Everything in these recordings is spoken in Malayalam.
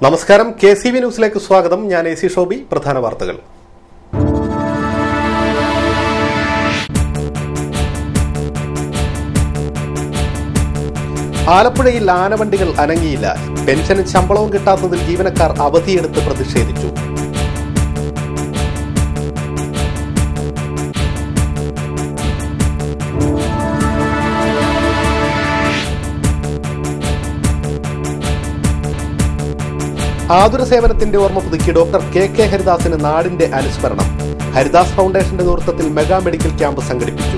നമസ്കാരം, KCV ന്യൂസിലേക്ക് സ്വാഗതം. ഞാൻ AC ഷോബി. പ്രധാന വാർത്തകൾ. ആലപ്പുഴയിൽ ആനവണ്ടികൾ അനങ്ങിയില്ല. പെൻഷനും ശമ്പളവും കിട്ടാത്തതിൽ ജീവനക്കാർ അവധിയെടുത്ത് പ്രതിഷേധിച്ചു. ആതുര സേവനത്തിന്റെ ഓർമ്മ പുതുക്കി ഡോക്ടർ KK ഹരിദാസിന് നാടിന്റെ അനുസ്മരണം. ഹരിദാസ് ഫൗണ്ടേഷന്റെ നേതൃത്വത്തിൽ മെഗാ മെഡിക്കൽ ക്യാമ്പ് സംഘടിപ്പിച്ചു.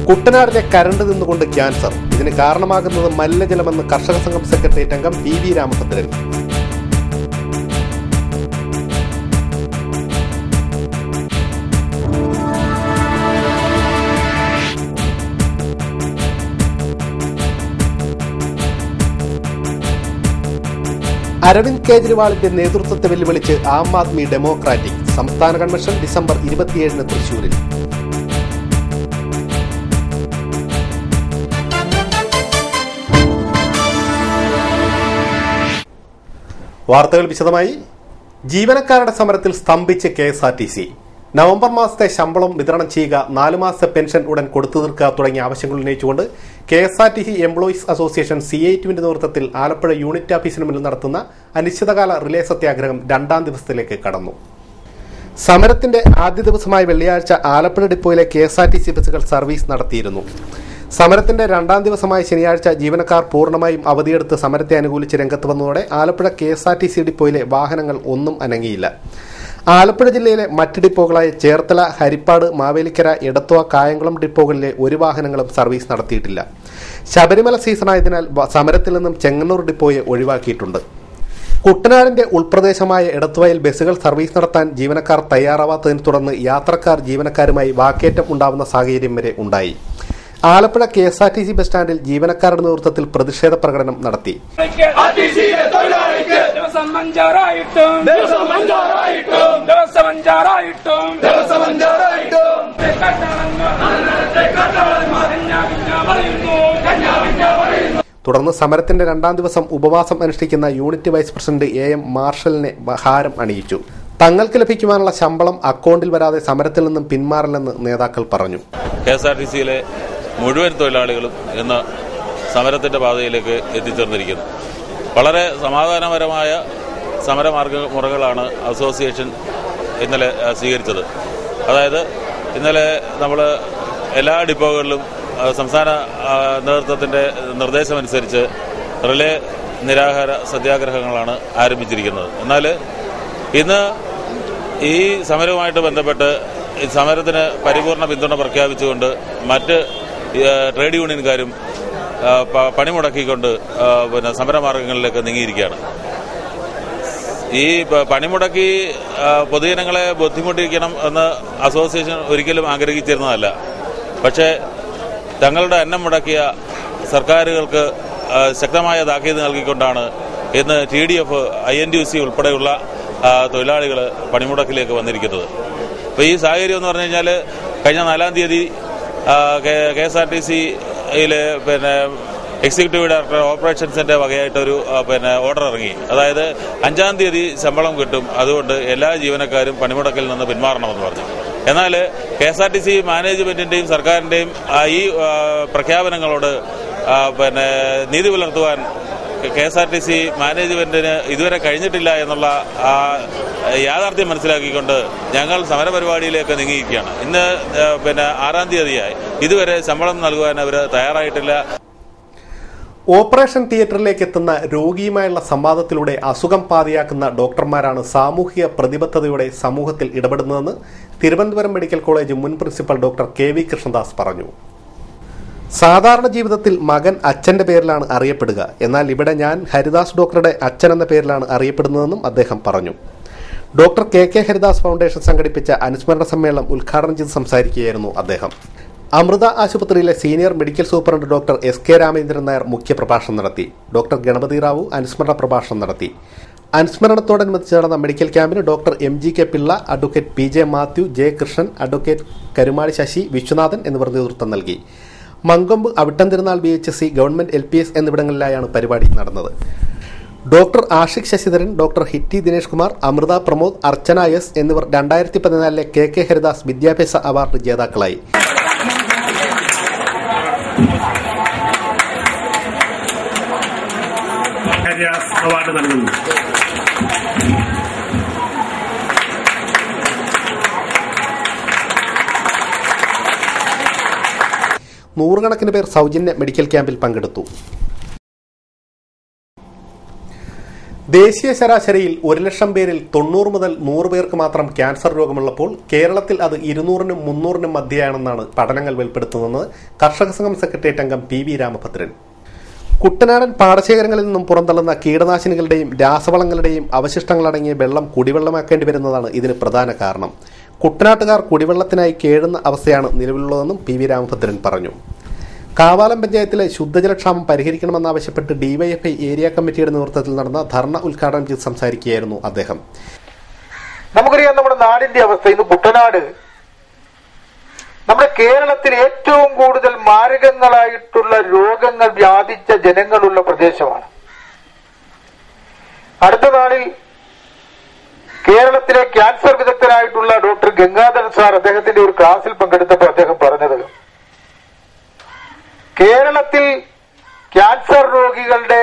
കുട്ടനാടിലെ കരണ്ട് നിന്നുകൊണ്ട് ക്യാൻസർ. ഇതിന് കാരണമാകുന്നത് മലിനജലമെന്ന് കർഷക സംഘം സെക്രട്ടേറിയറ്റ് അംഗം PV രാമഭദ്രൻ. അരവിന്ദ് കേജ്രിവാളിന്റെ നേതൃത്വത്തെ വെല്ലുവിളിച്ച് ആം ആദ്മി ഡെമോക്രാറ്റിക്. സംസ്ഥാന കൺവെൻഷൻ ഡിസംബർ 27 തൃശൂരിൽ. വാർത്തകൾ വിശദമായി. ജീവനക്കാരുടെ സമരത്തിൽ സ്തംഭിച്ച് KSRTC. നവംബർ മാസത്തെ ശമ്പളം വിതരണം ചെയ്യുക, 4 മാസത്തെ പെൻഷൻ ഉടൻ കൊടുത്തു തീർക്കുക തുടങ്ങിയ ആവശ്യങ്ങൾ ഉന്നയിച്ചുകൊണ്ട് KSRTC എംപ്ലോയീസ് അസോസിയേഷൻ CITUവിന്റെ നേതൃത്വത്തിൽ ആലപ്പുഴ യൂണിറ്റ് ഓഫീസിന് മുന്നിൽ നടത്തുന്ന അനിശ്ചിതകാല റിലേ സത്യാഗ്രഹം 2ാം ദിവസത്തിലേക്ക് കടന്നു. സമരത്തിന്റെ ആദ്യ ദിവസമായ വെള്ളിയാഴ്ച ആലപ്പുഴ ഡിപ്പോയിലെ KSRTC ബസ്സുകൾ സർവീസ് നടത്തിയിരുന്നു. സമരത്തിന്റെ 2ാം ദിവസമായ ശനിയാഴ്ച ജീവനക്കാർ പൂർണ്ണമായും അവധിയെടുത്ത് സമരത്തെ അനുകൂലിച്ച് രംഗത്ത് വന്നതോടെ ആലപ്പുഴ KSRTC ഡിപ്പോയിലെ വാഹനങ്ങൾ ഒന്നും അനങ്ങിയില്ല. ആലപ്പുഴ ജില്ലയിലെ മറ്റ് ഡിപ്പോകളായ ചേർത്തല, ഹരിപ്പാട്, മാവേലിക്കര, എടത്വ, കായംകുളം ഡിപ്പോകളിലെ ഒരു വാഹനങ്ങളും സർവീസ് നടത്തിയിട്ടില്ല. ശബരിമല സീസണായതിനാൽ സമരത്തിൽ നിന്നും ചെങ്ങന്നൂർ ഡിപ്പോയെ ഒഴിവാക്കിയിട്ടുണ്ട്. കുട്ടനാടിന്റെ ഉൾപ്രദേശമായ എടത്വയിൽ ബസ്സുകൾ സർവീസ് നടത്താൻ ജീവനക്കാർ തയ്യാറാവാത്തതിനെ തുടർന്ന് യാത്രക്കാർ ജീവനക്കാരുമായി വാക്കേറ്റം ഉണ്ടാവുന്ന സാഹചര്യം വരെ ഉണ്ടായി. ആലപ്പുഴ KSRTC ബസ് സ്റ്റാൻഡിൽ ജീവനക്കാരുടെ നേതൃത്വത്തിൽ പ്രതിഷേധ പ്രകടനം നടത്തി. തുടർന്ന് സമരത്തിന്റെ 2ാം ദിവസം ഉപവാസം അനുഷ്ഠിക്കുന്ന യൂണിറ്റ് വൈസ് പ്രസിഡന്റ് AM മാർഷലിനെ ഹാരം അണിയിച്ചു. തങ്ങൾക്ക് ലഭിക്കുവാനുള്ള ശമ്പളം അക്കൗണ്ടിൽ വരാതെ സമരത്തിൽ നിന്നും പിന്മാറില്ലെന്ന് നേതാക്കൾ പറഞ്ഞു. KSRTCയിലെ മുഴുവൻ തൊഴിലാളികളും ഇന്ന് സമരത്തിന്റെ പാതയിലേക്ക് എത്തിച്ചേർന്നിരിക്കുന്നു. വളരെ സമാധാനപരമായ സമരമുറകളാണ് അസോസിയേഷൻ ഇന്നലെ സ്വീകരിച്ചത്. അതായത് ഇന്നലെ നമ്മൾ എല്ലാ ഡിപ്പോകളിലും സംസ്ഥാന നേതൃത്വത്തിന്റെ നിർദ്ദേശമനുസരിച്ച് റിലേ നിരാഹാര സത്യാഗ്രഹങ്ങളാണ് ആരംഭിച്ചിരിക്കുന്നത്. എന്നാൽ ഇന്ന് ഈ സമരവുമായിട്ട് ബന്ധപ്പെട്ട് സമരത്തിന് പരിപൂർണ പിന്തുണ പ്രഖ്യാപിച്ചുകൊണ്ട് മറ്റ് ട്രേഡ് യൂണിയൻകാരും പണിമുടക്കിക്കൊണ്ട് സമരമാർഗങ്ങളിലേക്ക് നീങ്ങിയിരിക്കുകയാണ്. ഈ പണിമുടക്കി പൊതുജനങ്ങളെ ബുദ്ധിമുട്ടിക്കണം എന്ന് അസോസിയേഷൻ ഒരിക്കലും ആഗ്രഹിച്ചിരുന്നതല്ല. പക്ഷേ തങ്ങളുടെ അന്നം മുടക്കിയ സർക്കാരുകൾക്ക് ശക്തമായ താക്കീത് നൽകിക്കൊണ്ടാണ് ഇന്ന് TDF, INTUC ഉൾപ്പെടെയുള്ള തൊഴിലാളികൾ പണിമുടക്കിലേക്ക് വന്നിരിക്കുന്നത്. അപ്പോൾ ഈ സാഹചര്യം എന്ന് പറഞ്ഞു കഴിഞ്ഞാൽ കഴിഞ്ഞ 4-ാം തീയതി KSRTCയിലെ എക്സിക്യൂട്ടീവ് ഡയറക്ടർ ഓപ്പറേഷൻസിന്റെ വകയായിട്ടൊരു ഓർഡർ ഇറങ്ങി. അതായത് 5-ാം തീയതി ശമ്പളം കിട്ടും, അതുകൊണ്ട് എല്ലാ ജീവനക്കാരും പണിമുടക്കിൽ നിന്ന് പിന്മാറണമെന്ന് പറഞ്ഞു. എന്നാൽ KSRTC മാനേജ്മെന്റിന്റെയും സർക്കാരിന്റെയും ഈ പ്രഖ്യാപനങ്ങളോട് നീതി പുലർത്തുവാൻ KSRTC മാനേജ്മെന്റിന് ഇതുവരെ കഴിഞ്ഞിട്ടില്ല എന്നുള്ള യാഥാർത്ഥ്യം മനസ്സിലാക്കിക്കൊണ്ട് ഞങ്ങൾ സമരപരിപാടിയിലേക്ക് നീങ്ങിയിരിക്കുകയാണ്. ഇന്ന് 6-ാം തീയതിയായി ഇതുവരെ ശമ്പളം നൽകുവാൻ അവർ തയ്യാറായിട്ടില്ല. ഓപ്പറേഷൻ തിയേറ്ററിലേക്ക് എത്തുന്ന രോഗിയുമായുള്ള സംവാദത്തിലൂടെ അസുഖം പാതിയാക്കുന്ന ഡോക്ടർമാരാണ് സാമൂഹിക പ്രതിബദ്ധതയോടെ സമൂഹത്തിൽ ഇടപെടുന്നതെന്ന് തിരുവനന്തപുരം മെഡിക്കൽ കോളേജ് മുൻ പ്രിൻസിപ്പൽ ഡോക്ടർ KV കൃഷ്ണദാസ് പറഞ്ഞു. സാധാരണ ജീവിതത്തിൽ മകൻ അച്ഛന്റെ പേരിലാണ് അറിയപ്പെടുക, എന്നാൽ ഇവിടെ ഞാൻ ഹരിദാസ് ഡോക്ടറുടെ അച്ഛൻ എന്ന പേരിലാണ് അറിയപ്പെടുന്നതെന്നും അദ്ദേഹം പറഞ്ഞു. ഡോക്ടർ KK ഹരിദാസ് ഫൗണ്ടേഷൻ സംഘടിപ്പിച്ച അനുസ്മരണ സമ്മേളനം ഉദ്ഘാടനം ചെയ്ത് സംസാരിക്കുകയായിരുന്നു അദ്ദേഹം. അമൃത ആശുപത്രിയിലെ senior medical superintendent doctor SK Ramendran Nair മുഖ്യപ്രഭാഷണം നടത്തി. ഡോക്ടർ ഗണപതി റാവു അനുസ്മരണ പ്രഭാഷണം നടത്തി. അനുസ്മരണത്തോടനുബന്ധിച്ച് നടന്ന മെഡിക്കൽ ക്യാമ്പിന് doctor MGK Pillai, advocate PJ Mathew, J Krishnan, advocate Karumadi Sasi, Viswanathan എന്നിവർ നേതൃത്വം നൽകി. മങ്കൊമ്പ്, അവിട്ടം തിരുനാൾ BHSC, ഗവൺമെന്റ് LPS എന്നിവിടങ്ങളിലായാണ് പരിപാടി നടന്നത്. Doctor Ashiq Sasidharan, doctor Hitty Dinesh Kumar, Amritha Pramod, Archana S എന്നിവർ 2014 KK ഹരിദാസ് വിദ്യാഭ്യാസ അവാർഡ് ജേതാക്കളായി. അവാർഡ് നൽകുന്നു. നൂറുകണക്കിന് പേർ സൗജന്യ മെഡിക്കൽ ക്യാമ്പിൽ പങ്കെടുത്തു. ദേശീയ ശരാശരിയിൽ 1,00,000 പേരിൽ 90 മുതൽ 100 പേർക്ക് മാത്രം ക്യാൻസർ രോഗമുള്ളപ്പോൾ കേരളത്തിൽ അത് 200-നും 300-നും മധ്യയാണെന്നാണ് പഠനങ്ങൾ വെളിപ്പെടുത്തുന്നത് കർഷക സംഘം സെക്രട്ടേറിയറ്റ് അംഗം PV രാമഭദ്രൻ. കുട്ടനാടൻ പാടശേഖരങ്ങളിൽ നിന്നും പുറന്തള്ളുന്ന കീടനാശിനികളുടെയും രാസവളങ്ങളുടെയും അവശിഷ്ടങ്ങളടങ്ങിയ വെള്ളം കുടിവെള്ളമാക്കേണ്ടി വരുന്നതാണ് ഇതിന് പ്രധാന കാരണം. കുട്ടനാട്ടുകാർ കുടിവെള്ളത്തിനായി കേഴുന്ന അവസ്ഥയാണ് നിലവിലുള്ളതെന്നും PV രാമഭദ്രൻ പറഞ്ഞു. കാവാലം പഞ്ചായത്തിലെ ശുദ്ധജലക്ഷാമം പരിഹരിക്കണമെന്നാവശ്യപ്പെട്ട് DYFI ഏരിയ കമ്മിറ്റിയുടെ നേതൃത്വത്തിൽ നടന്ന ധർണ ഉദ്ഘാടനം ചെയ്ത് സംസാരിക്കുകയായിരുന്നു അദ്ദേഹം. നമുക്കറിയാം നമ്മുടെ നാടിന്റെ അവസ്ഥ. ഇന്ന് കുട്ടനാട് നമ്മുടെ കേരളത്തിൽ ഏറ്റവും കൂടുതൽ മാരകങ്ങളായിട്ടുള്ള രോഗങ്ങൾ വ്യാപിച്ച ജനങ്ങളുള്ള പ്രദേശമാണ്. അടുത്ത നാളിൽ കേരളത്തിലെ ക്യാൻസർ വിദഗ്ധനായിട്ടുള്ള ഡോക്ടർ ഗംഗാധരൻ സാർ അദ്ദേഹത്തിന്റെ ഒരു ക്ലാസ്സിൽ പങ്കെടുത്തപ്പോൾ അദ്ദേഹം പറഞ്ഞത്, കേരളത്തിൽ ക്യാൻസർ രോഗികളുടെ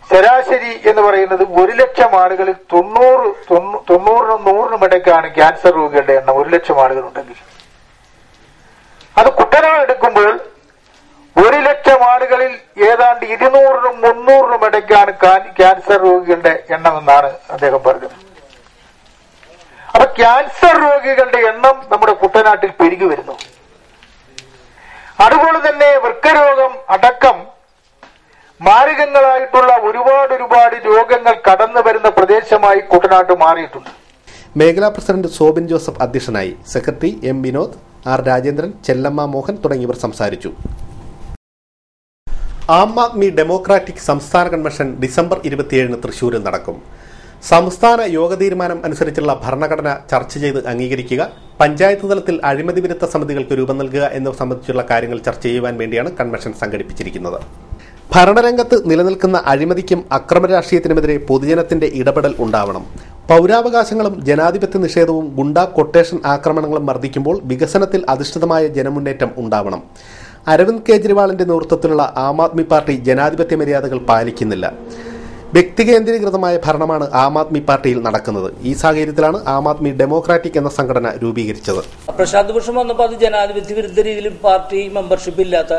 ശരാശരി എന്ന് പറയുന്നത് 1,00,000 ആളുകളിൽ 90-നും 100-നും ഇടയ്ക്കാണ് ക്യാൻസർ രോഗികളുടെ എണ്ണം. 1,00,000 ആളുകളുണ്ടെങ്കിൽ അത് കുട്ടനാട് എടുക്കുമ്പോൾ 1,00,000 ആളുകളിൽ ഏതാണ്ട് 200-നും 300-നും ഇടയ്ക്കാണ് ക്യാൻസർ രോഗികളുടെ എണ്ണം എന്നാണ് അദ്ദേഹം പറഞ്ഞത്. അപ്പൊ ക്യാൻസർ രോഗികളുടെ എണ്ണം നമ്മുടെ കുട്ടനാട്ടിൽ പെരുകി വരുന്നു. അതുപോലെ തന്നെ വൃക്കരോഗം അടക്കം മാരകങ്ങളായിട്ടുള്ള ഒരുപാട് രോഗങ്ങൾ കടന്നു വരുന്ന പ്രദേശമായി കുട്ടനാട്ട് മാറിയിട്ടുണ്ട്. മേഖലാ പ്രസിഡന്റ് സോബിൻ ജോസഫ് അധ്യക്ഷനായി. Secretary M Vinod, R Rajendran, Chellamma Mohan തുടങ്ങിയവർ സംസാരിച്ചു. ആം ആദ്മി ഡെമോക്രാറ്റിക് സംസ്ഥാന കൺവെൻഷൻ ഡിസംബർ 27-ന് തൃശൂരിൽ നടക്കും. സംസ്ഥാന യോഗ തീരുമാനം അനുസരിച്ചുള്ള ഭരണഘടന ചർച്ച ചെയ്ത് അംഗീകരിക്കുക, പഞ്ചായത്ത് തലത്തിൽ അഴിമതി വിരുദ്ധ സമിതികൾക്ക് രൂപം നൽകുക എന്നിവ സംബന്ധിച്ചുള്ള കാര്യങ്ങൾ ചർച്ച ചെയ്യുവാൻ വേണ്ടിയാണ് കൺവെൻഷൻ സംഘടിപ്പിച്ചിരിക്കുന്നത്. ഭരണരംഗത്ത് നിലനിൽക്കുന്ന അഴിമതിക്കും അക്രമ രാഷ്ട്രീയത്തിനുമെതിരെ പൊതുജനത്തിന്റെ ഇടപെടൽ ഉണ്ടാവണം. പൌരാവകാശങ്ങളും ജനാധിപത്യ നിഷേധവും ഗുണ്ടാ കൊട്ടേഷൻ ആക്രമണങ്ങളും വർദ്ധിക്കുമ്പോൾ വികസനത്തിൽ അധിഷ്ഠിതമായ ജനമുന്നേറ്റം ഉണ്ടാവണം. അരവിന്ദ് കെജ്രിവാളിന്റെ നേതൃത്വത്തിലുള്ള ആം ആദ്മി പാർട്ടി ജനാധിപത്യ മര്യാദകൾ പാലിക്കുന്നില്ല. വ്യക്തികേന്ദ്രീകൃതമായ ഭരണമാണ് ആം ആദ്മി പാർട്ടിയിൽ നടക്കുന്നത്. ഈ സാഹചര്യത്തിലാണ് ആം ആദ്മി ഡെമോക്രാറ്റിക് എന്ന സംഘടന രൂപീകരിച്ചത്. പ്രശാന്ത് ഭൂഷൺ വന്നപ്പോൾ അത് ജനാധിപത്യ വിരുദ്ധ രീതിയിൽ പാർട്ടി മെമ്പർഷിപ്പ് ഇല്ലാത്ത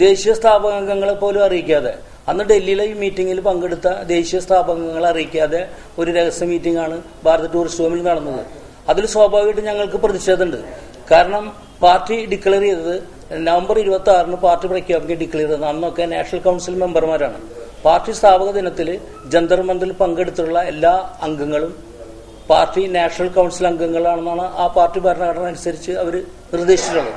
ദേശീയ സ്ഥാപക അംഗങ്ങളെ പോലും അറിയിക്കാതെ, അന്ന് ഡൽഹിയിലെ ഈ മീറ്റിംഗിൽ പങ്കെടുത്ത ദേശീയ സ്ഥാപകങ്ങളെ അറിയിക്കാതെ ഒരു രഹസ്യ മീറ്റിംഗാണ് ഭാരത് ടൂറിസ്റ്റ് ഹോമിൽ നടന്നത്. അതിൽ സ്വാഭാവികമായിട്ടും ഞങ്ങൾക്ക് പ്രതിഷേധമുണ്ട്. കാരണം പാർട്ടി ഡിക്ലെയർ ചെയ്തത് നവംബർ 26-ന് പാർട്ടി പ്രഖ്യാപിക്കാൻ ഡിക്ലെയർ ചെയ്തത് അന്നൊക്കെ നാഷണൽ കൌൺസിൽ മെമ്പർമാരാണ്. പാർട്ടി സ്ഥാപക ദിനത്തിൽ ജന്തർ മന്ദിറിൽ പങ്കെടുത്തുള്ള എല്ലാ അംഗങ്ങളും പാർട്ടി നാഷണൽ കൌൺസിൽ അംഗങ്ങളാണെന്നാണ് ആ പാർട്ടി ഭരണഘടന അനുസരിച്ച് അവർ നിർദ്ദേശിച്ചിട്ടുള്ളത്.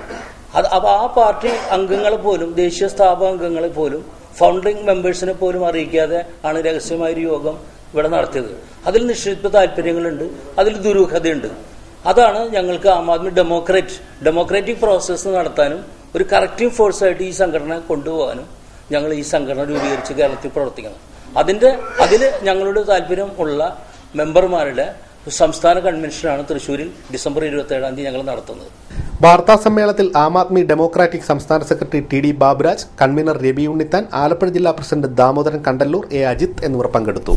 അപ്പോൾ ആ പാർട്ടി അംഗങ്ങളെ പോലും, ദേശീയ സ്ഥാപക അംഗങ്ങളെ പോലും, ഫൗണ്ടിംഗ് മെമ്പേഴ്സിനെ പോലും അറിയിക്കാതെ ആണ് രഹസ്യമായൊരു യോഗം ഇവിടെ നടത്തിയത്. അതിൽ നിശ്ചിത താല്പര്യങ്ങളുണ്ട്, അതിൽ ദുരൂഹതയുണ്ട്. അതാണ് ഞങ്ങൾക്ക് ആം ആദ്മി ഡെമോക്രാറ്റിക് പ്രോസസ്സ് നടത്താനും ഒരു കറക്റ്റീവ് ഫോഴ്സായിട്ട് ഈ സംഘടന കൊണ്ടുപോകാനും ഞങ്ങൾ ഈ സംഘടന രൂപീകരിച്ച് കേരളത്തിൽ പ്രവർത്തിക്കണം. അതിൽ ഞങ്ങളുടെ താല്പര്യം ഉള്ള മെമ്പർമാരുടെ സംസ്ഥാന കൺവെൻഷനാണ് തൃശൂരിൽ ഡിസംബർ 27-ാം തീയതി ഞങ്ങൾ നടത്തുന്നത്. വാർത്താ സമ്മേളനത്തിൽ ആം ആദ്മി ഡെമോക്രാറ്റിക് സംസ്ഥാന secretary TD Baburaj, convener Ravi Unnithan, Alappuzha ജില്ലാ പ്രസിഡന്റ് ദാമോദരൻ കണ്ടല്ലൂർ, A അജിത് എന്നിവർ പങ്കെടുത്തു.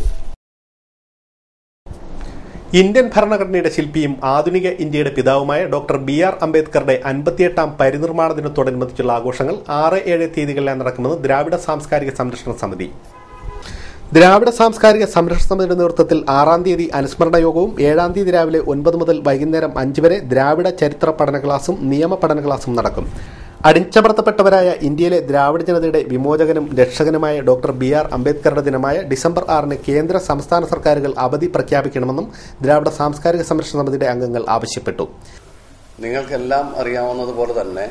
ഇന്ത്യൻ ഭരണഘടനയുടെ ശില്പിയും ആധുനിക ഇന്ത്യയുടെ പിതാവുമായ ഡോക്ടർ BR അംബേദ്കറുടെ 58ാം പരിനിർമ്മാണ ദിനത്തോടനുബന്ധിച്ചുള്ള ആഘോഷങ്ങൾ 6-7 തീയതികളിലാണ് നടക്കുമെന്ന് ദ്രാവിഡ സാംസ്കാരിക സംരക്ഷണ സമിതി. ദ്രാവിഡ സാംസ്കാരിക സംരക്ഷണ സമിതിയുടെ നേതൃത്വത്തിൽ 6-ാം തീയതി അനുസ്മരണ യോഗവും 7-ാം തീയതി രാവിലെ 9 മുതൽ വൈകുന്നേരം 5 വരെ ദ്രാവിഡ ചരിത്ര പഠന ക്ലാസും നിയമ പഠന ക്ലാസും നടക്കും. അടിച്ചമർത്തപ്പെട്ടവരായ ഇന്ത്യയിലെ ദ്രാവിഡ ജനതയുടെ വിമോചകനും രക്ഷകനുമായ ഡോക്ടർ BR അംബേദ്കറുടെ ദിനമായ ഡിസംബർ 6-ന് കേന്ദ്ര സംസ്ഥാന സർക്കാരുകൾ അവധി പ്രഖ്യാപിക്കണമെന്നും ദ്രാവിഡ സാംസ്കാരിക സംരക്ഷണ സമിതിയുടെ അംഗങ്ങൾ ആവശ്യപ്പെട്ടു. നിങ്ങൾക്കെല്ലാം അറിയാവുന്നതുപോലെ തന്നെ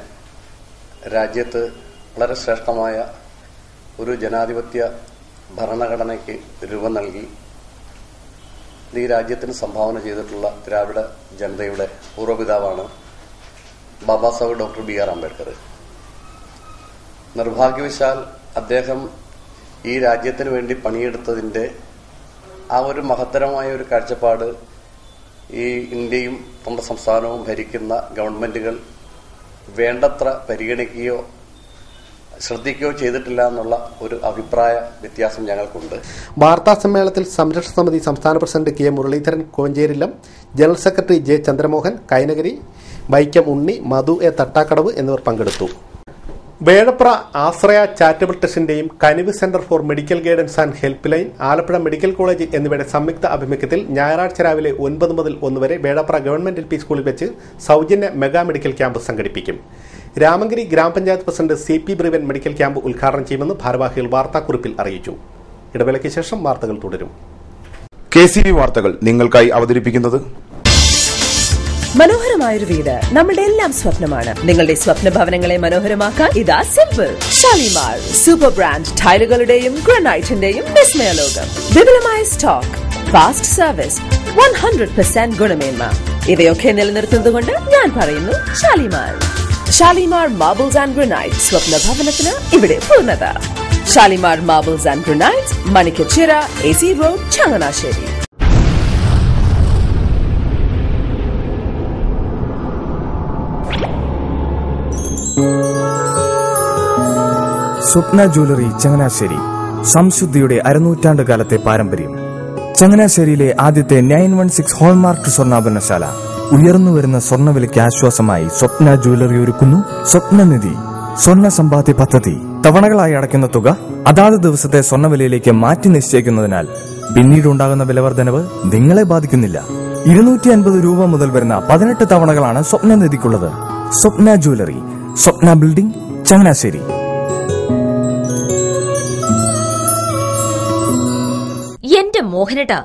രാജ്യത്ത് വളരെ ശ്രേഷ്ഠമായ ഒരു ജനാധിപത്യ ഭരണഘടനയ്ക്ക് രൂപം നൽകി ഈ രാജ്യത്തിന് സംഭാവന ചെയ്തിട്ടുള്ള ദ്രാവിഡ ജനതയുടെ പൂർവ്വപിതാവാണ് ബാബാ സാഹേബ് ഡോക്ടർ ബി.ആർ. അംബേദ്കർ. നിർഭാഗ്യവശാൽ അദ്ദേഹം ഈ രാജ്യത്തിന് വേണ്ടി പണിയെടുത്തതിന്റെ ആ ഒരു മഹത്തരമായ ഒരു കാഴ്ചപ്പാട് ഈ ഇന്ത്യയും നമ്മുടെ സംസ്ഥാനവും ഭരിക്കുന്ന ഗവൺമെന്റുകൾ വേണ്ടത്ര പരിഗണിക്കുകയോ ശ്രദ്ധിക്കുകയോ ചെയ്തിട്ടില്ല എന്നുള്ള ഒരു അഭിപ്രായ വ്യത്യാസം ഞങ്ങൾക്കുണ്ട്. വാർത്താ സമ്മേളനത്തിൽ സംരക്ഷണ സമിതി സംസ്ഥാന president K Muraleedharan Koncherillam, general secretary J Chandramohan Kainagari, Vaikom Unni, Madhu A Thattakadavu എന്നിവർ പങ്കെടുത്തു. വേഴപ്ര ആശ്രയ ചാരിറ്റബിൾ ട്രസ്റ്റിന്റെയും Kaniv centre for medical guidance and help line, Alappuzha medical college എന്നിവയുടെ സംയുക്ത ആഭിമുഖ്യത്തിൽ ഞായറാഴ്ച രാവിലെ 9 മുതൽ 1 വരെ വേഴപ്ര ഗവൺമെന്റ് LP സ്കൂളിൽ വെച്ച് സൗജന്യ മെഗാ മെഡിക്കൽ ക്യാമ്പ് സംഘടിപ്പിക്കും. രാമങ്കരി ഗ്രാമപഞ്ചായത്ത് പ്രസിഡന്റ് CP ബ്രിവൻ മെഡിക്കൽ ക്യാമ്പ് ഉദ്ഘാടനം ചെയ്യുമെന്ന് ഭാരവാഹികൾ വാർത്താക്കുറിപ്പിൽ അറിയിച്ചു. ഇടവേളയ്ക്ക് ശേഷം വാർത്തകൾ തുടരും. KCV വാർത്തകൾ നിങ്ങൾക്കായി അവതരിപ്പിക്കുന്നത് മനോഹരമായൊരു വീട് നമ്മുടെ എല്ലാം സ്വപ്നമാണ്. നിങ്ങളുടെ സ്വപ്ന ഭവനങ്ങളെ മനോഹരമാക്കാൻ ഇതാ സിമ്പിൾ. ഷാലിമാർ സൂപ്പർ ബ്രാൻഡ് ടൈലുകളുടെയും ഗ്രാനൈറ്റിന്റെയും വിസ്മയ ലോകം. വിപുലമായ സ്റ്റോക്ക്, ഫാസ്റ്റ് സർവീസ്, 100% ഗുണമേന്മ ഇവയൊക്കെ നിലനിർത്തുന്നതുകൊണ്ട് ഞാൻ പറയുന്നു Shalimar. Shalimar marbles and granite, സ്വപ്ന ഭവനത്തിന് ഇവിടെ പൂർണ്ണത. Shalimar marbles and granite, Manikkachira, AC road, Changanassery. Swapna jewellery Changanassery, സംശുദ്ധിയുടെ അരനൂറ്റാണ്ട് കാലത്തെ പാരമ്പര്യം. ചങ്ങനാശ്ശേരിയിലെ ആദ്യത്തെ 916 ഹോൾമാർക്ക് സ്വർണ്ണാഭരണശാല. ഉയർന്നുവരുന്ന സ്വർണ്ണവിലയ്ക്ക് ആശ്വാസമായി സ്വപ്ന ജ്വല്ലറി ഒരുക്കുന്നു സ്വപ്നനിധി സ്വർണ്ണ സമ്പാദ്യ പദ്ധതി. തവണകളായി അടയ്ക്കുന്ന തുക അതാത് ദിവസത്തെ സ്വർണ്ണവിലയിലേക്ക് മാറ്റി നിശ്ചയിക്കുന്നതിനാൽ പിന്നീടുണ്ടാകുന്ന വിലവർദ്ധനവ് നിങ്ങളെ ബാധിക്കുന്നില്ല. 250 രൂപ മുതൽ വരുന്ന 18 തവണകളാണ് സ്വപ്നനിധിക്കുള്ളത്. സ്വപ്ന ജ്വല്ലറി, സ്വപ്ന ബിൽഡിംഗ്, ചങ്ങനാശ്ശേരി. എന്റെ മോഹനേട്ടാ,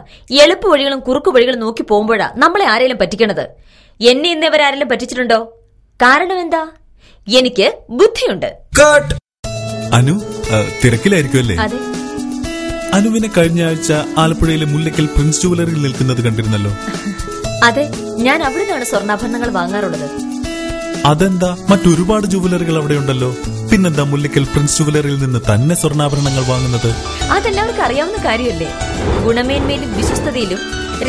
എളുപ്പ വഴികളും കുറുക്കു വഴികളും നോക്കി പോകുമ്പോഴാ നമ്മളെ ആരെങ്കിലും പറ്റിക്കണത്. എന്നെ ഇന്നേവരാരെങ്കിലും പറ്റിച്ചിട്ടുണ്ടോ? കാരണം എന്താ? എനിക്ക് ബുദ്ധിയുണ്ട്. അനു തിരക്കിലായിരിക്കുമല്ലേ? അതെ. അനുവിനെ കഴിഞ്ഞ ആഴ്ച ആലപ്പുഴയിലെ മുല്ലക്കൽ പ്രിൻസ് ജുവലറിയിൽ നിൽക്കുന്നത് കണ്ടിരുന്നല്ലോ. അതെ, ഞാൻ അവിടെ നിന്നാണ് സ്വർണ്ണാഭരണങ്ങൾ വാങ്ങാറുള്ളത്. അതെന്താ, മറ്റൊരുപാട് ജുവലറികൾ അവിടെ ഉണ്ടല്ലോ. പിന്നെന്താ മുല്ലക്കൽ പ്രിൻസ് ജുവലറിയിൽ നിന്ന് തന്നെ സ്വർണ്ണാഭരണങ്ങൾ വാങ്ങുന്നത്? അതെല്ലാവർക്കും അറിയാവുന്ന കാര്യമല്ലേ. ഗുണമേന്മയിലും വിശ്വസ്തതയിലും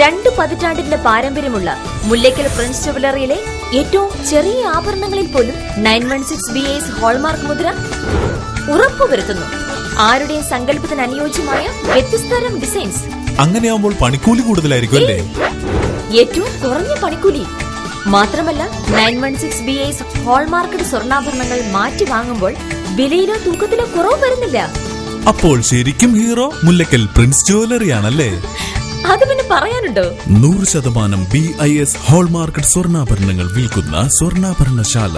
2 പതിറ്റാണ്ടിന്റെ പാരമ്പര്യമുള്ള മുല്ലക്കൽ പ്രിൻസ് ജുവലറിയിലെ ഏറ്റവും ചെറിയ ആഭരണങ്ങളിൽ പോലും 916 BAS ഹോൾമാർക്ക് മുദ്ര ഉറപ്പുവരുത്തുന്നു. ആരുടെയും സങ്കല്പത്തിന് അനുയോജ്യമായ വ്യത്യസ്തതരം ഡിസൈൻസ്. അങ്ങനെയാവുമ്പോൾ പണിക്കൂലി കൂടുതലായിരിക്കും അല്ലേ? ഏറ്റവും കുറഞ്ഞ പണിക്കൂലി മാത്രമല്ല, 916 BAS ഹോൾമാർക്കഡ് സ്വർണ്ണാഭരണങ്ങൾ മാറ്റി വാങ്ങുമ്പോൾ വിലയിലോ തൂക്കത്തിലോ കുറവ് വരുന്നില്ല. അപ്പോൾ ശരിക്കും ഹീറോ മുല്ലക്കൽ പ്രിൻസ് ജുവലറിയാണല്ലേ? അത് പിന്നെ പറയാനുണ്ടോ? 100% BIS ഹോൾമാർക്കഡ് സ്വർണ്ണാഭരണങ്ങൾ വിൽക്കുന്ന സ്വർണ്ണാഭരണശാല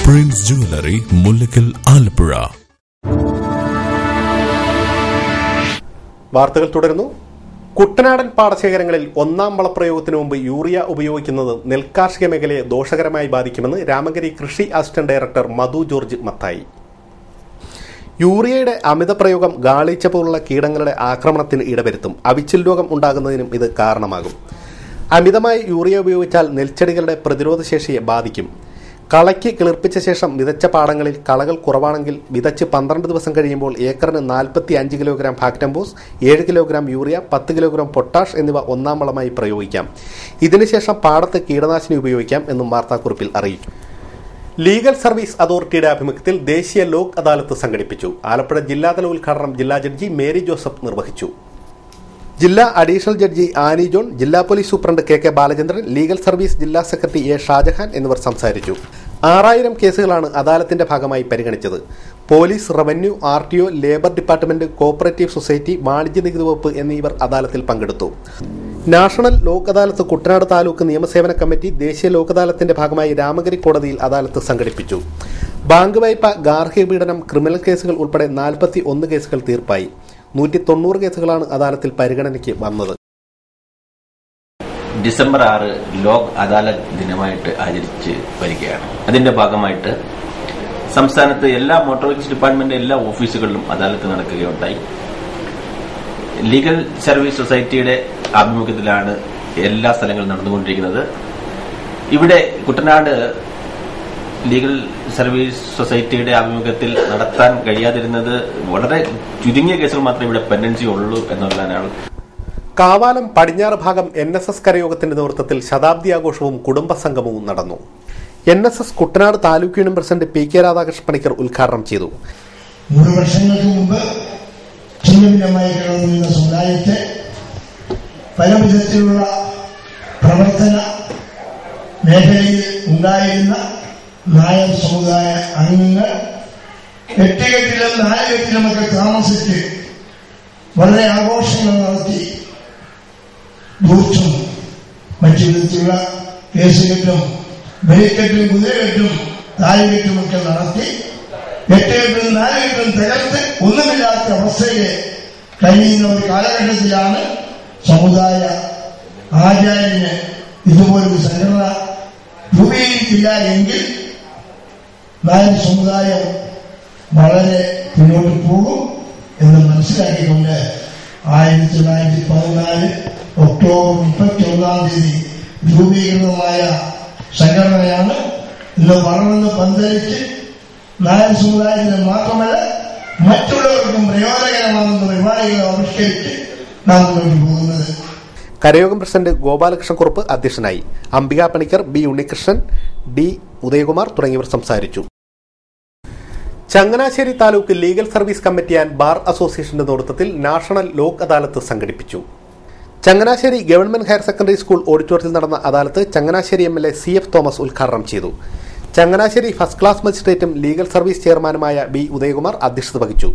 പ്രിൻസ് ജുവലറി, മുല്ലക്കൽ, ആലപ്പുഴ. വാർത്തകൾ തുടരുന്നു. കുട്ടനാടൻ പാടശേഖരങ്ങളിൽ 1ാം വളപ്രയോഗത്തിനു മുമ്പ് യൂറിയ ഉപയോഗിക്കുന്നത് നെൽകാർഷിക മേഖലയെ ദോഷകരമായി ബാധിക്കുമെന്ന് രാമങ്കരി കൃഷി അസിസ്റ്റന്റ് ഡയറക്ടർ മധു ജോർജ് മത്തായി. യൂറിയയുടെ അമിത പ്രയോഗം ഗാളിച്ച പോലുള്ള കീടങ്ങളുടെ ആക്രമണത്തിന് ഇടവരുത്തും. അവിച്ചിൽ രോഗം ഉണ്ടാകുന്നതിനും ഇത് കാരണമാകും. അമിതമായി യൂറിയ ഉപയോഗിച്ചാൽ നെൽച്ചെടികളുടെ പ്രതിരോധശേഷിയെ ബാധിക്കും. കളയ്ക്ക് കിളിർപ്പിച്ച ശേഷം വിതച്ച പാടങ്ങളിൽ കളകൾ കുറവാണെങ്കിൽ വിതച്ച് 12 ദിവസം കഴിയുമ്പോൾ ഏക്കറിന് 45 kilogram Factamfos, 7 kilogram urea, 10 kilogram potash എന്നിവ 1ാം വളമായി പ്രയോഗിക്കാം. ഇതിനുശേഷം പാടത്ത് കീടനാശിനി ഉപയോഗിക്കാം എന്നും വാർത്താക്കുറിപ്പിൽ അറിയിച്ചു. ലീഗൽ സർവീസ് അതോറിറ്റിയുടെ ആഭിമുഖ്യത്തിൽ ദേശീയ ലോക് അദാലത്ത് സംഘടിപ്പിച്ചു. ആലപ്പുഴ ജില്ലാതല ഉദ്ഘാടനം ജില്ലാ ജഡ്ജി മേരി ജോസഫ് നിർവഹിച്ചു. ജില്ലാ അഡീഷണൽ ജഡ്ജി ആനി ജോൺ, ജില്ലാ police superintendent KK Balachandran, legal service ജില്ലാ സെക്രട്ടറി A ഷാജഹാൻ എന്നിവർ സംസാരിച്ചു. 6000 കേസുകളാണ് അദാലത്തിന്റെ ഭാഗമായി പരിഗണിച്ചത്. Police, revenue, RTO, labour department, cooperative society, വാണിജ്യ നികുതി വകുപ്പ് എന്നിവർ അദാലത്തിൽ പങ്കെടുത്തു. നാഷണൽ ലോക് അദാലത്ത് കുട്ടനാട് താലൂക്ക് നിയമസേവന കമ്മിറ്റി ദേശീയ ലോക് അദാലത്തിന്റെ ഭാഗമായി രാമങ്കരി കോടതിയിൽ അദാലത്ത് സംഘടിപ്പിച്ചു. ബാങ്ക് വായ്പ, ഗാർഹിക പീഡനം, ക്രിമിനൽ കേസുകൾ ഉൾപ്പെടെ 41 കേസുകൾ തീർപ്പായി. 190 കേസുകളാണ് അദാലത്തിൽ പരിഗണനയ്ക്ക് വന്നത്. ഡിസംബർ 6 ലോക് അദാലത്ത് ദിനമായിട്ട് ആചരിച്ച് വരികയാണ്. അതിന്റെ ഭാഗമായിട്ട് സംസ്ഥാനത്ത് എല്ലാ മോട്ടോർ വെഹിക്കിൾസ് ഡിപ്പാർട്ട്മെന്റ് എല്ലാ ഓഫീസുകളിലും അദാലത്ത് നടക്കുകയുണ്ടായി. ലീഗൽ സർവീസ് സൊസൈറ്റിയുടെ ആഭിമുഖ്യത്തിലാണ് എല്ലാ സ്ഥലങ്ങളും നടന്നുകൊണ്ടിരിക്കുന്നത്. ഇവിടെ കുട്ടനാട് ലീഗൽ സർവീസ് സൊസൈറ്റിയുടെ ആഭിമുഖ്യത്തിൽ നടത്താൻ കഴിയാതിരുന്നത് വളരെ ചുരുങ്ങിയ കേസുകൾ മാത്രമേ ഇവിടെ പെൻഡൻസി ഉള്ളൂ എന്നുള്ളതാണ്. കാവാലം പടിഞ്ഞാറ് ഭാഗം NSS കരയോഗത്തിന്റെ നേതൃത്വത്തിൽ ശതാബ്ദി ആഘോഷവും കുടുംബസംഗമവും നടന്നു. NSS Kuttanad taluk union president PK Radhakrishnan Panicker ഉദ്ഘാടനം ചെയ്തു. 100 വർഷങ്ങൾക്ക് മുമ്പ് ഛിന്നഭിന്നമായി കിടന്നിരുന്ന സമുദായത്തെ പല വിധത്തിലുള്ള പ്രവർത്തന മേഖലയിൽ ഉണ്ടായിരുന്ന നായർ സമുദായ അംഗങ്ങൾ 8 കെട്ടിലും 4 കെട്ടിലുമൊക്കെ താമസിച്ച് വളരെ ആഘോഷങ്ങൾ നടത്തി ബൂത്തും മറ്റു വിധത്തിലുള്ള കേസുകെട്ടും വെടിക്കെട്ടും കുതിരകെട്ടും താലികെട്ടുമൊക്കെ നടത്തി 8 കെട്ടും 4 കെട്ടും തകർത്ത് ഒന്നുമില്ലാത്ത അവസ്ഥയിൽ കഴിയുന്ന ഒരു കാലഘട്ടത്തിലാണ് സമുദായ ആചാര്യന് ഇതുപോലൊരു സംഘടന രൂപീകരിക്കില്ല എങ്കിൽ നായർ സമുദായം വളരെ മുന്നോട്ട് പോകും എന്ന് മനസ്സിലാക്കിക്കൊണ്ട് 1914 ഒക്ടോബർ 31 രൂപീകൃതമായ സംഘടനയാണ് ഇന്ന് വളർന്ന് പന്തലിച്ച് നായർ സമുദായത്തിന് മാത്രമല്ല മറ്റുള്ളവർക്കും പ്രയോജനകരമാകുന്ന പരിപാടികൾ ആവിഷ്കരിച്ച് നാം മുന്നോട്ട് പോകുന്നത്. കരയോഗം പ്രസിഡന്റ് ഗോപാലകൃഷ്ണക്കുറുപ്പ് അധ്യക്ഷനായി. അംബിക പണിക്കർ, B ഉണ്ണികൃഷ്ണൻ, D ഉദയകുമാർ തുടങ്ങിയവർ സംസാരിച്ചു. Changanassery taluk legal service committee and bar അസോസിയേഷന്റെ നേതൃത്വത്തിൽ നാഷണൽ ലോക് അദാലത്ത് സംഘടിപ്പിച്ചു. Changanassery government higher secondary school ഓഡിറ്റോറിയത്തിൽ നടന്ന അദാലത്ത് ചങ്ങനാശ്ശേരി MLA CF തോമസ് ഉദ്ഘാടനം ചെയ്തു. ചങ്ങനാശ്ശേരി ഫസ്റ്റ് ക്ലാസ് മജിസ്ട്രേറ്റും ലീഗൽ സർവീസ് ചെയർമാനുമായ B ഉദയകുമാർ അധ്യക്ഷത വഹിച്ചു.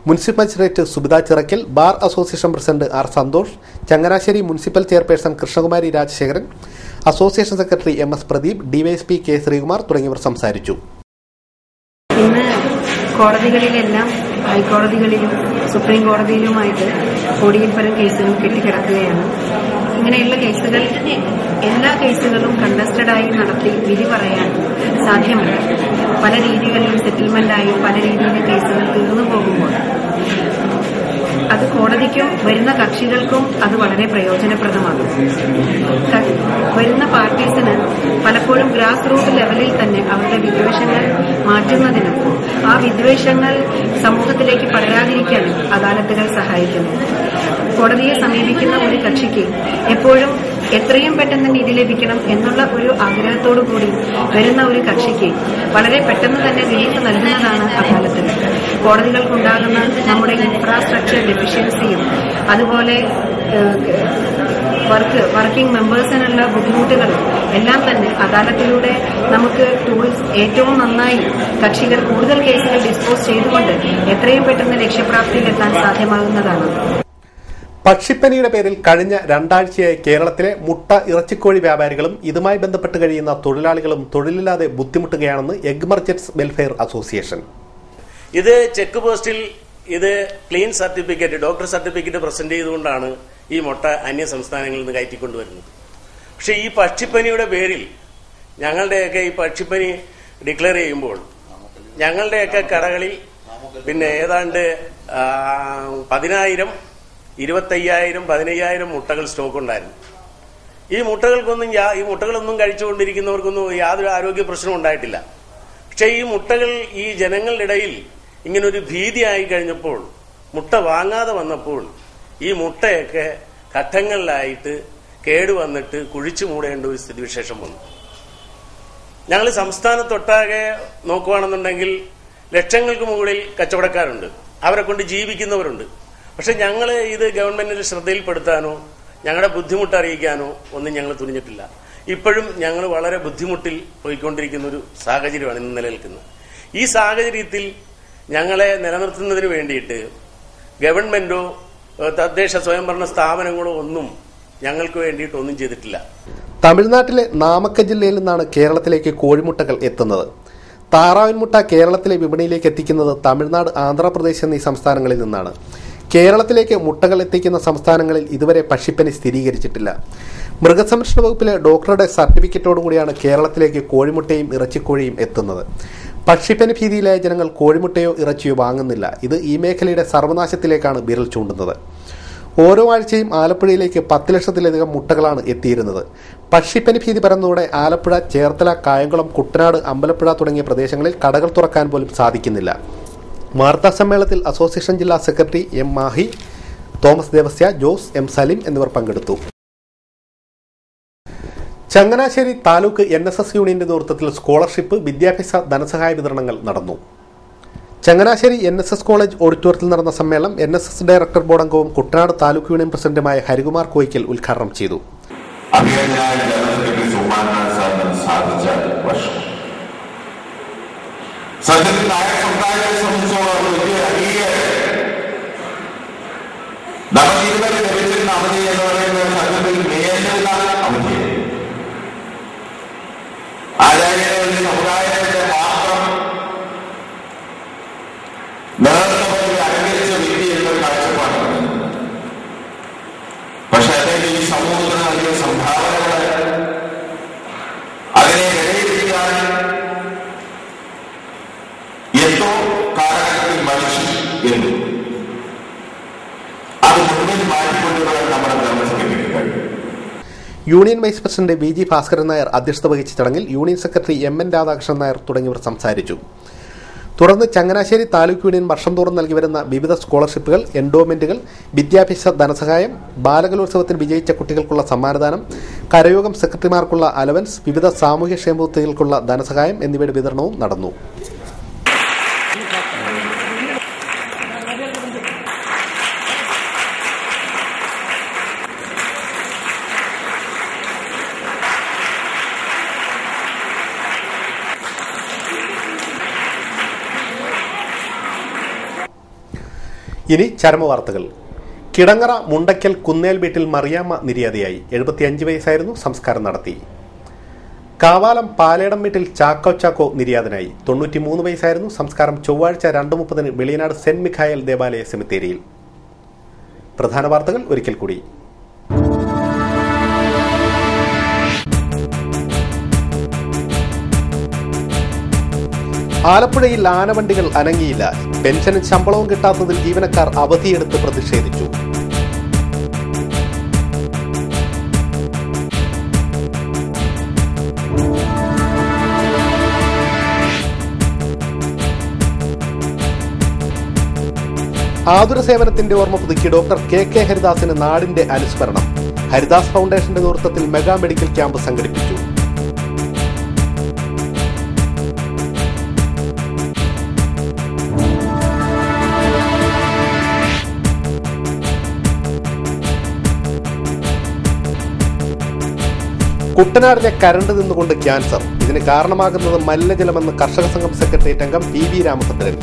Municipal magistrate Subitha Chirakkal, bar association president R Santhosh, Changanassery municipal chairperson Krishnakumari Rajasekharan, association secretary MS Pradeep, DYSP K Sreekumar തുടങ്ങിയവർ സംസാരിച്ചു. ഇന്ന് കോടതികളിലെല്ലാം ഹൈക്കോടതികളിലും സുപ്രീം കോടതിയിലുമായിട്ട് കോടിയിൽ പരം കേസുകൾ കെട്ടിക്കിടക്കുകയാണ്. ഇങ്ങനെയുള്ള കേസുകൾ എല്ലാ കേസുകളും കണ്ടസ്റ്റഡായി നടത്തി വിധി പറയാൻ സാധ്യമല്ല. പല രീതികളിലും സെറ്റിൽമെന്റായി പല രീതിയിലും കേസുകൾ തീർന്നു പോകുമ്പോൾ അത് കോടതിക്കും വരുന്ന കക്ഷികൾക്കും അത് വളരെ പ്രയോജനപ്രദമാണ്. വരുന്ന പാർട്ടീസിന് പലപ്പോഴും ഗ്രാസ് റൂട്ട് ലെവലിൽ തന്നെ അവരുടെ വിദ്വേഷങ്ങൾ മാറ്റുന്നതിനും ആ വിദ്വേഷങ്ങൾ സമൂഹത്തിലേക്ക് പടരാതിരിക്കാനും അദാലത്തുകൾ സഹായിക്കുന്നു. കോടതിയെ സമീപിക്കുന്ന ഒരു കക്ഷിക്ക് എപ്പോഴും എത്രയും പെട്ടെന്ന് നീതി ലഭിക്കണം എന്നുള്ള ഒരു ആഗ്രഹത്തോടു കൂടി വരുന്ന ഒരു കക്ഷിക്ക് വളരെ പെട്ടെന്ന് തന്നെ റിലീഫ് നൽകുന്നതാണ് അദാലത്തുകൾ. കോടതികൾക്കുണ്ടാകുന്ന നമ്മുടെ ഇൻഫ്രാസ്ട്രക്ചർ ഡെഫിഷ്യൻസിയും അതുപോലെ വർക്കിംഗ് മെമ്പേഴ്സിനുള്ള ബുദ്ധിമുട്ടുകളും എല്ലാം തന്നെ അദാലത്തിലൂടെ നമുക്ക് ടൂൾസ് ഏറ്റവും നന്നായി കക്ഷികൾ കൂടുതൽ കേസുകൾ ഡിസ്പോസ് ചെയ്തുകൊണ്ട് എത്രയും പെട്ടെന്ന് ലക്ഷ്യപ്രാപ്തിയിലെത്താൻ സാധ്യമാകുന്നതാണ്. പക്ഷിപ്പനിയുടെ പേരിൽ കഴിഞ്ഞ 2 ആഴ്ചയായി കേരളത്തിലെ മുട്ട ഇറച്ചിക്കോഴി വ്യാപാരികളും ഇതുമായി ബന്ധപ്പെട്ട് കഴിയുന്ന തൊഴിലാളികളും തൊഴിലില്ലാതെ ബുദ്ധിമുട്ടുകയാണെന്ന് എഗ് മർച്ചന്റ്സ് വെൽഫെയർ അസോസിയേഷൻ. ഇത് ചെക്ക് പോസ്റ്റിൽ ഇത് clean certificate, doctor certificate present ചെയ്തുകൊണ്ടാണ് ഈ മുട്ട അന്യ സംസ്ഥാനങ്ങളിൽ നിന്ന് കയറ്റിക്കൊണ്ടുവരുന്നത്. പക്ഷെ ഈ പക്ഷിപ്പനിയുടെ പേരിൽ ഞങ്ങളുടെയൊക്കെ ഈ പക്ഷിപ്പനി ഡിക്ലെയർ ചെയ്യുമ്പോൾ ഞങ്ങളുടെയൊക്കെ കടകളിൽ പിന്നെ ഏതാണ്ട് 10,000, 25,000, 15,000 മുട്ടകൾ സ്റ്റോക്ക് ഉണ്ടായിരുന്നു. ഈ മുട്ടകളൊന്നും കഴിച്ചുകൊണ്ടിരിക്കുന്നവർക്കൊന്നും യാതൊരു ആരോഗ്യ പ്രശ്നവും ഉണ്ടായിട്ടില്ല. പക്ഷെ ഈ മുട്ടകൾ ഈ ജനങ്ങളുടെ ഇടയിൽ ഇങ്ങനൊരു ഭീതിയായി കഴിഞ്ഞപ്പോൾ, മുട്ട വാങ്ങാതെ വന്നപ്പോൾ ഈ മുട്ടയൊക്കെ ഘട്ടങ്ങളിലായിട്ട് കേടുവന്നിട്ട് കുഴിച്ചു മൂടേണ്ട ഒരു സ്ഥിതിവിശേഷം വന്നു. ഞങ്ങൾ സംസ്ഥാനത്തൊട്ടാകെ നോക്കുകയാണെന്നുണ്ടെങ്കിൽ ലക്ഷങ്ങൾക്ക് മുകളിൽ കച്ചവടക്കാരുണ്ട്, അവരെ കൊണ്ട് ജീവിക്കുന്നവരുണ്ട്. പക്ഷെ ഞങ്ങൾ ഇത് ഗവൺമെന്റിന്റെ ശ്രദ്ധയിൽപ്പെടുത്താനോ ഞങ്ങളുടെ ബുദ്ധിമുട്ട് അറിയിക്കാനോ ഒന്നും ഞങ്ങൾ തുനിഞ്ഞിട്ടില്ല. ഇപ്പോഴും ഞങ്ങൾ വളരെ ബുദ്ധിമുട്ടിൽ പോയിക്കൊണ്ടിരിക്കുന്ന ഒരു സാഹചര്യമാണ് ഇന്ന് നിലനിൽക്കുന്നത്. ഈ സാഹചര്യത്തിൽ ഞങ്ങളെ നിലനിർത്തുന്നതിന് വേണ്ടിയിട്ട് ഗവൺമെന്റോ തദ്ദേശ സ്വയംഭരണ സ്ഥാപനങ്ങളോ ഒന്നും ഞങ്ങൾക്ക് വേണ്ടിയിട്ട് ഒന്നും ചെയ്തിട്ടില്ല. തമിഴ്നാട്ടിലെ നാമക്ക ജില്ലയിൽ നിന്നാണ് കേരളത്തിലേക്ക് കോഴിമുട്ടകൾ എത്തുന്നത്. താറാവിൻമുട്ട കേരളത്തിലെ വിപണിയിലേക്ക് എത്തിക്കുന്നത് തമിഴ്നാട്, ആന്ധ്രാപ്രദേശ് എന്നീ സംസ്ഥാനങ്ങളിൽ നിന്നാണ്. കേരളത്തിലേക്ക് മുട്ടകൾ എത്തിക്കുന്ന സംസ്ഥാനങ്ങളിൽ ഇതുവരെ പക്ഷിപ്പനി സ്ഥിരീകരിച്ചിട്ടില്ല. മൃഗസംരക്ഷണ വകുപ്പിലെ ഡോക്ടറുടെ സർട്ടിഫിക്കറ്റോടുകൂടിയാണ് കേരളത്തിലേക്ക് കോഴിമുട്ടയും ഇറച്ചിക്കോഴിയും എത്തുന്നത്. പക്ഷിപ്പനി ഭീതിയിലായ ജനങ്ങൾ കോഴിമുട്ടയോ ഇറച്ചിയോ വാങ്ങുന്നില്ല. ഇത് ഈ മേഖലയുടെ സർവനാശത്തിലേക്കാണ് വിരൽ ചൂണ്ടുന്നത്. ഓരോ ആഴ്ചയും ആലപ്പുഴയിലേക്ക് 10 ലക്ഷത്തിലധികം മുട്ടകളാണ് എത്തിയിരുന്നത്. പക്ഷിപ്പനി ഭീതി പരന്നതോടെ ആലപ്പുഴ, ചേർത്തല, കായംകുളം, കുട്ടനാട്, അമ്പലപ്പുഴ തുടങ്ങിയ പ്രദേശങ്ങളിൽ കടകൾ തുറക്കാൻ പോലും സാധിക്കുന്നില്ല. വാർത്താ സമ്മേളനത്തിൽ അസോസിയേഷൻ ജില്ലാ secretary M Mahe, Thomas Devasya, Jose M Salim എന്നിവർ പങ്കെടുത്തു. ചങ്ങനാശ്ശേരി താലൂക്ക് NSS യൂണിയന്റെ നേതൃത്വത്തിൽ സ്കോളർഷിപ്പ്, വിദ്യാഭ്യാസ ധനസഹായ വിതരണങ്ങൾ നടന്നു. ചങ്ങനാശ്ശേരി NSS കോളേജ് ഓഡിറ്റോറിയത്തിൽ നടന്ന സമ്മേളനം NSS ഡയറക്ടർ ബോർഡ് അംഗവും കുട്ടനാട് താലൂക്ക് യൂണിയൻ പ്രസിഡന്റുമായ ഹരികുമാർ കോയിക്കൽ ഉദ്ഘാടനം ചെയ്തു. ആചാര്യരുടെ സമുദായത്തിന്റെ മാത്രം നേതൃത്വത്തിൽ അലങ്കരിച്ച വ്യക്തി എന്നൊരു കാഴ്ചപ്പാടാണ്. പക്ഷെ അദ്ദേഹം ഈ സമൂഹത്തിന് നൽകിയ സംഭാവനകൾ അതിനെ വിലയിരുത്തിയാൽ എന്തോ കാലഘട്ടത്തിൽ മരിച്ചു എന്നു അത് മുഴുവൻ മാറ്റിക്കൊണ്ടുവരാൻ നമ്മുടെ ധർമ്മസഭയ്ക്ക് കഴിയും. Union vice president VG Bhaskaran Nair അധ്യക്ഷത വഹിച്ച ചടങ്ങിൽ union secretary MN Radhakrishnan Nair തുടങ്ങിയവർ സംസാരിച്ചു. തുടർന്ന് ചങ്ങനാശ്ശേരി താലൂക്ക് യൂണിയൻ വർഷം തോറും നൽകി വരുന്ന വിവിധ സ്കോളർഷിപ്പുകൾ, എൻഡോമെന്റുകൾ, വിദ്യാഭ്യാസ ധനസഹായം, ബാലകലോത്സവത്തിൽ വിജയിച്ച കുട്ടികൾക്കുള്ള സമ്മാനദാനം, കരയോഗം സെക്രട്ടറിമാർക്കുള്ള അലവൻസ്, വിവിധ സാമൂഹ്യക്ഷേമ പദ്ധതികൾക്കുള്ള ധനസഹായം എന്നിവയുടെ വിതരണവും നടന്നു. ഇനി ചരമവാർത്തകൾ. കിടങ്ങറ മുണ്ടയ്ക്കൽ കുന്നേൽ വീട്ടിൽ മറിയാമ്മ നിര്യാതയായി. 75 വയസ്സായിരുന്നു. സംസ്കാരം നടത്തി. കാവാലം പാലേടം വീട്ടിൽ ചാക്കോ നിര്യാതനായി. 93 വയസ്സായിരുന്നു. സംസ്കാരം ചൊവ്വാഴ്ച 2:30 വെളിയനാട് സെന്റ് മിഖായൽ ദേവാലയ സെമിത്തേരിയിൽ. പ്രധാന വാർത്തകൾ ഒരിക്കൽ കൂടി. ആലപ്പുഴയിൽ ആനവണ്ടികൾ അനങ്ങിയില്ല. പെൻഷനും ശമ്പളവും കിട്ടാത്തതിൽ ജീവനക്കാർ അവധിയെടുത്ത് പ്രതിഷേധിച്ചു. ആതുര സേവനത്തിന്റെ ഓർമ്മ പുതുക്കി ഡോക്ടർ KK ഹരിദാസിന് നാടിന്റെ അനുസ്മരണം. ഹരിദാസ് ഫൗണ്ടേഷന്റെ നേതൃത്വത്തിൽ മെഗാ മെഡിക്കൽ ക്യാമ്പ് സംഘടിപ്പിച്ചു. കുട്ടനാടിനെ കരണ്ട് നിന്നുകൊണ്ട് ക്യാൻസർ. ഇതിന് കാരണമാകുന്നത് മലിനജലമെന്ന് കർഷക സംഘം സെക്രട്ടേറിയറ്റ് അംഗം PV രാമഭദ്രൻ.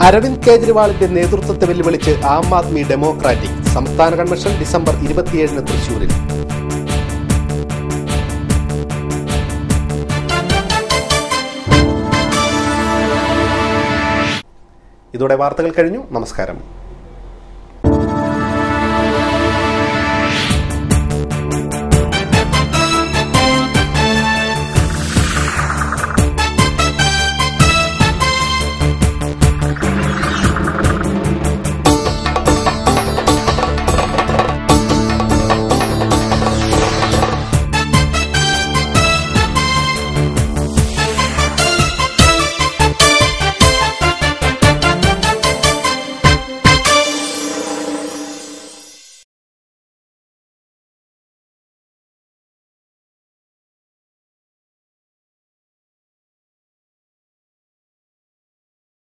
അരവിന്ദ് കേജ്രിവാളിന്റെ നേതൃത്വത്തെ വെല്ലുവിളിച്ച് ആം ആദ്മി ഡെമോക്രാറ്റിക്. സംസ്ഥാന കൺവെൻഷൻ ഡിസംബർ 27 തൃശൂരിൽ. ഇതോടെ വാർത്തകൾ കഴിഞ്ഞു. നമസ്കാരം.